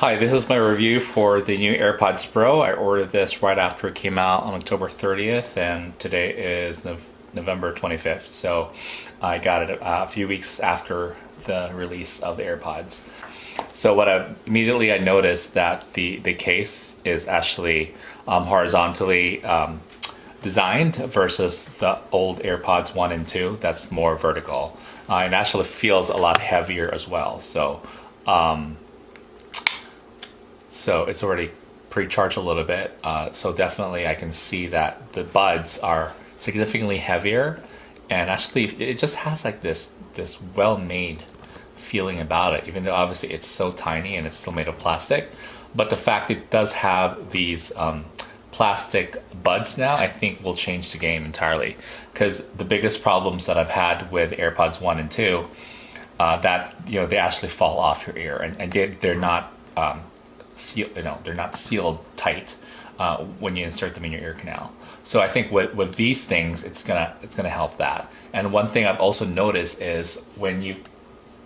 Hi, this is my review for the new AirPods Pro. I ordered this right after it came out on October 30th, and today is November 25th. So I got it a few weeks after the release of the AirPods. So what I noticed that the case is actually horizontally designed versus the old AirPods 1 and 2 that's more vertical. It actually feels a lot heavier as well. So it's already pre-charged a little bit. So definitely I can see that the buds are significantly heavier, and actually it just has like this well-made feeling about it, even though obviously it's so tiny and it's still made of plastic. But the fact it does have these plastic buds now, I think will change the game entirely. Because the biggest problems that I've had with AirPods 1 and 2, that they actually fall off your ear, and they're not they're not sealed tight when you insert them in your ear canal. So I think with these things, it's gonna help that. And one thing I've also noticed is when you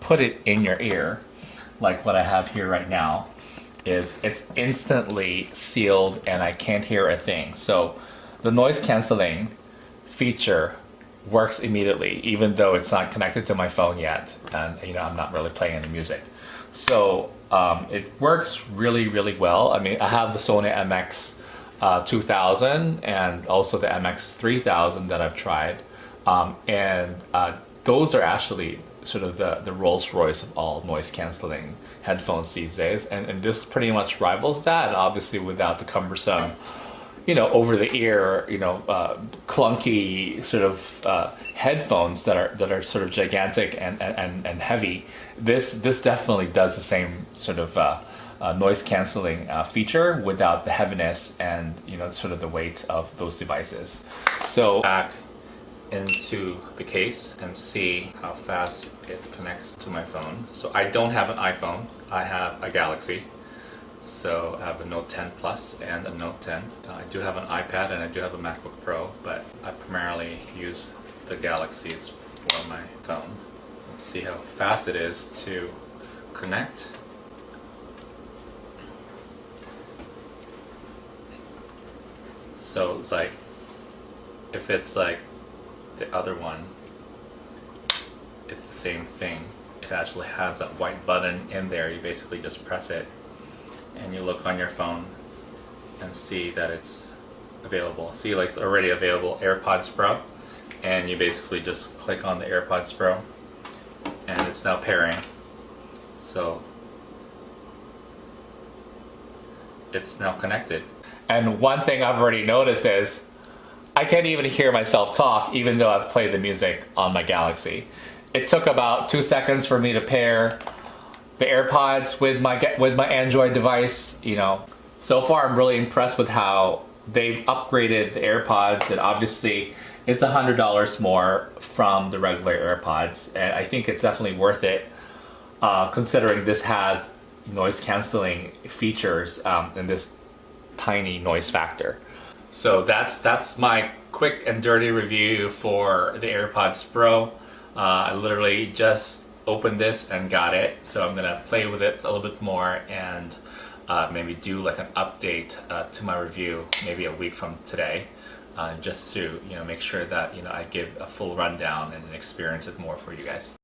put it in your ear, like what I have here right now, is it's instantly sealed and I can't hear a thing. So the noise canceling feature works immediately, even though it's not connected to my phone yet, and I'm not really playing any music. So it works really well. I mean, I have the Sony MX 2000 and also the MX 3000 that I've tried, and those are actually sort of the Rolls-Royce of all noise canceling headphones these days, and this pretty much rivals that, obviously without the cumbersome over the ear, clunky sort of headphones that are sort of gigantic and heavy. This definitely does the same sort of noise canceling feature without the heaviness and sort of the weight of those devices. So back into the case and see how fast it connects to my phone. So I don't have an iPhone, I have a Galaxy. So I have a Note 10 Plus and a Note 10. I do have an iPad and I do have a MacBook Pro, but I primarily use the Galaxies for my phone. Let's see how fast it is to connect. So it's like, if it's like the other one, it's the same thing. It actually has that white button in there. You basically just press it and you look on your phone and see that it's available. See, like, it's already available AirPods Pro, and you basically just click on the AirPods Pro and it's now pairing. So it's now connected. And one thing I've already noticed is I can't even hear myself talk, even though I've played the music on my Galaxy. It took about 2 seconds for me to pair the AirPods with my Android device. So far I'm really impressed with how they've upgraded the AirPods, and obviously it's $100 more from the regular AirPods, and I think it's definitely worth it, considering this has noise canceling features and this tiny noise factor. So that's my quick and dirty review for the AirPods Pro. I literally just opened this and got it, so I'm gonna play with it a little bit more and maybe do like an update to my review maybe a week from today, just to make sure that I give a full rundown and experience it more for you guys.